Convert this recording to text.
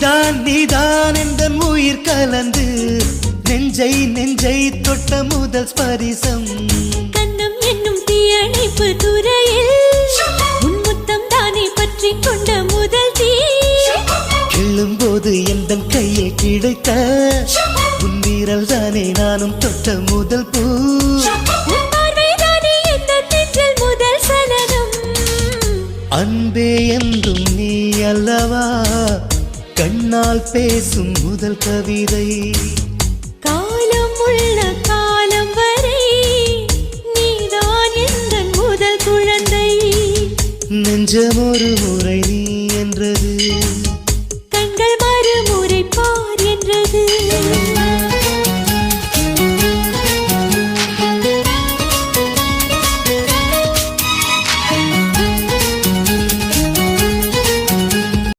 நீதான் எந்தன் உயிர் கலந்து நெஞ்சை தொட்ட முதல் ஸ்பரிசம் கண்ணம் என்னும் தீயணைப்பு துறையில் உன் முத்தம் தானே பற்றி கொண்ட முதல் தீ கிள்ளும்போது எந்தன் கையில் கிடைத்த உன் வீரல் தானே நானும் தொட்ட முதல் பூ முதல் சலனம் அன்பே என்றும் நீ அல்லவா கண்ணால் பேசும் முதல் கவிதை காலம் உள்ள காலம் வரை நீதான் எந்தன் முதல் குழந்தை நெஞ்சம் ஒரு முறை நீ என்றது கண்கள் மறுமுறை பார் என்றது